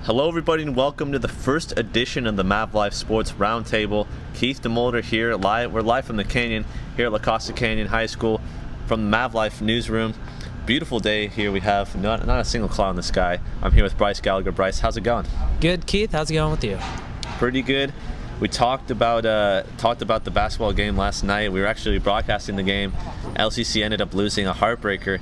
Hello everybody and welcome to the first edition of the MavLife Sports Roundtable. Keith Demolder here, we're live from the Canyon here at La Costa Canyon High School from the MavLife newsroom. Beautiful day here, we have not a single cloud in the sky. I'm here with Bryce Gallagher. Bryce, how's it going? Good, Keith, how's it going with you? Pretty good. We talked about the basketball game last night. We were actually broadcasting the game. LCC ended up losing a heartbreaker.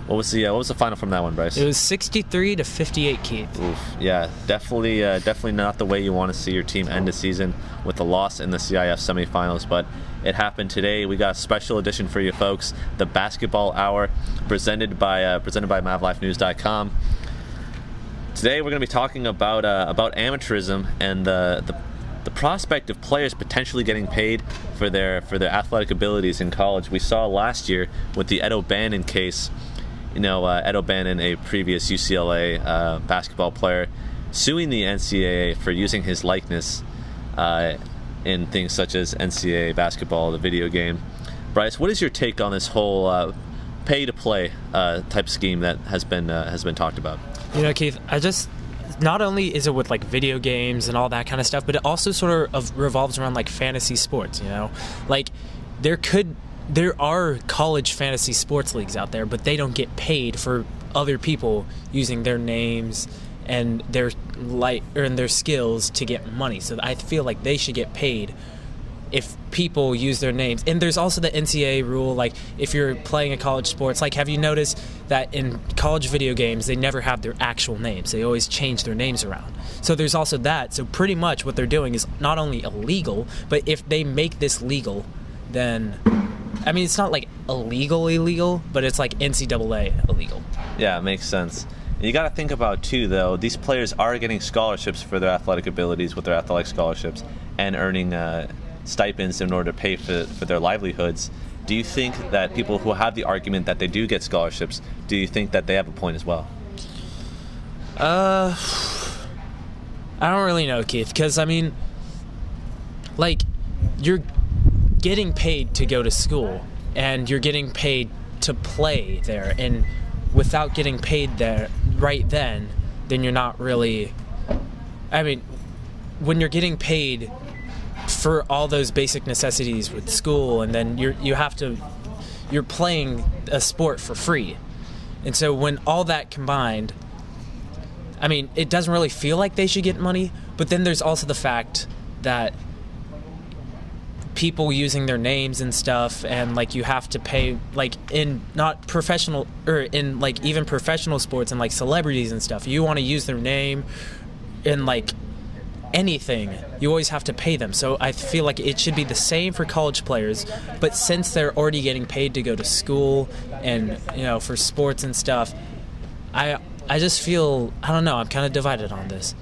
What was the final from that one, Bryce? It was 63-58, Keith. Oof, yeah, definitely not the way you want to see your team end the season with a loss in the CIF semifinals, but it happened today. We got a special edition for you folks, the Basketball Hour, presented by MavLifeNews.com. Today we're going to be talking about amateurism and the prospect of players potentially getting paid for their athletic abilities in college. We saw last year with the Ed O'Bannon case. Ed O'Bannon, a previous UCLA basketball player, suing the NCAA for using his likeness in things such as NCAA basketball, the video game. Bryce, what is your take on this whole pay-to-play type scheme that has been talked about? Keith, not only is it with like video games and all that kind of stuff, but it also sort of revolves around like fantasy sports. Like there are college fantasy sports leagues out there, but they don't get paid for other people using their names and their skills to get money. So I feel like they should get paid if people use their names. And there's also the NCAA rule, like if you're playing a college sports, like have you noticed that in college video games they never have their actual names, they always change their names around. So there's also that. So pretty much what they're doing is not only illegal, but if they make this legal, then it's not like illegal, but it's like NCAA illegal. Yeah, it makes sense. You got to think about too, though, these players are getting scholarships for their athletic abilities with their athletic scholarships and earning stipends in order to pay for their livelihoods. Do you think that people who have the argument that they do get scholarships, do you think that they have a point as well? I don't really know, Keith, because you're getting paid to go to school and you're getting paid to play there, and without getting paid there right then you're not really, when you're getting paid for all those basic necessities with school, and then you're playing a sport for free, and so when all that combined, it doesn't really feel like they should get money. But then there's also the fact that people using their names and stuff, and like you have to pay, like in not professional or in like even professional sports and like celebrities and stuff, you want to use their name in like anything, you always have to pay them. So I feel like it should be the same for college players, but since they're already getting paid to go to school and for sports and stuff, I just feel, I don't know, I'm kind of divided on this.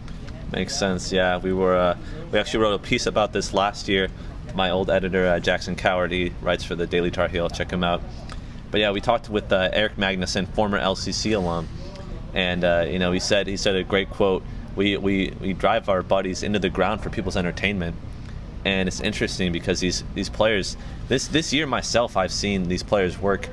Makes sense. Yeah, we actually wrote a piece about this last year. My old editor, Jackson Coward, he writes for the Daily Tar Heel. Check him out. But yeah, we talked with Eric Magnuson, former LCC alum, and he said a great quote. We drive our buddies into the ground for people's entertainment, and it's interesting because these players, this year myself, I've seen these players work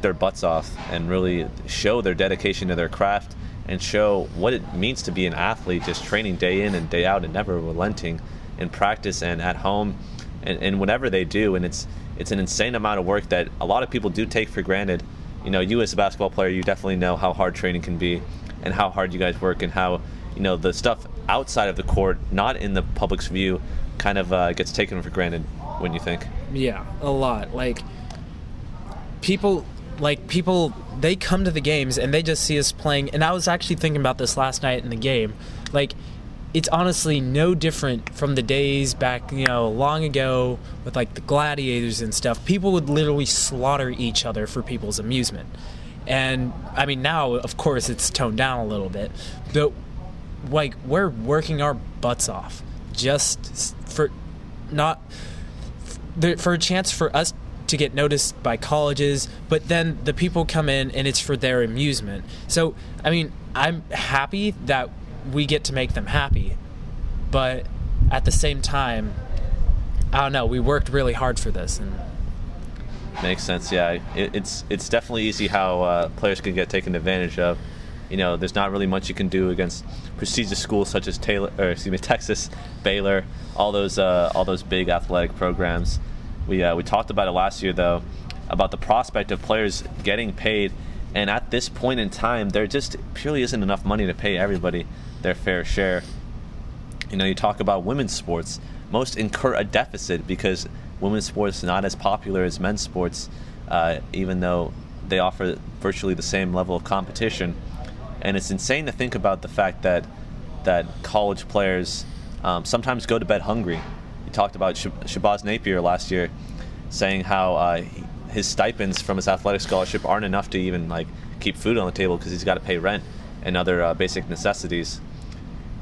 their butts off and really show their dedication to their craft and show what it means to be an athlete, just training day in and day out and never relenting in practice and at home. And whatever they do, and it's an insane amount of work that a lot of people do take for granted. You as a basketball player, you definitely know how hard training can be and how hard you guys work, and how the stuff outside of the court, not in the public's view, kind of gets taken for granted, when you think. Yeah, a lot. People they come to the games and they just see us playing, and I was actually thinking about this last night in the game. It's honestly no different from the days back, long ago with like the gladiators and stuff. People would literally slaughter each other for people's amusement. And now, of course, it's toned down a little bit, but we're working our butts off just for a chance for us to get noticed by colleges, but then the people come in and it's for their amusement. So, I'm happy that we get to make them happy, but at the same time, I don't know, we worked really hard for this. And makes sense. Yeah, it's definitely easy how players can get taken advantage of. there's not really much you can do against prestigious schools such as Texas, Baylor, all those big athletic programs. We talked about it last year, though, about the prospect of players getting paid, and at this point in time, there just purely isn't enough money to pay everybody their fair share. You talk about women's sports. Most incur a deficit because women's sports are not as popular as men's sports, even though they offer virtually the same level of competition. And it's insane to think about the fact that college players sometimes go to bed hungry. You talked about Shabazz Napier last year, saying how his stipends from his athletic scholarship aren't enough to even keep food on the table because he's got to pay rent and other basic necessities.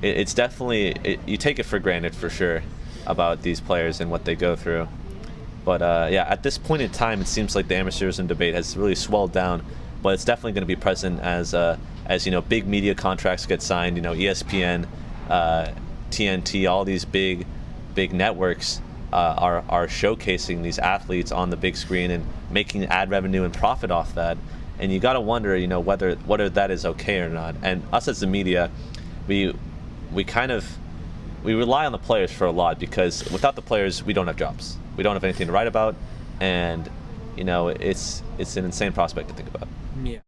It's definitely, you take it for granted for sure about these players and what they go through. But at this point in time, it seems like the amateurism debate has really swelled down. But it's definitely going to be present as big media contracts get signed. ESPN, TNT, all these big networks are showcasing these athletes on the big screen and making ad revenue and profit off that. And you got to wonder, whether that is okay or not. And us as the media, we rely on the players for a lot, because without the players, we don't have jobs. We don't have anything to write about, and it's an insane prospect to think about. Yeah.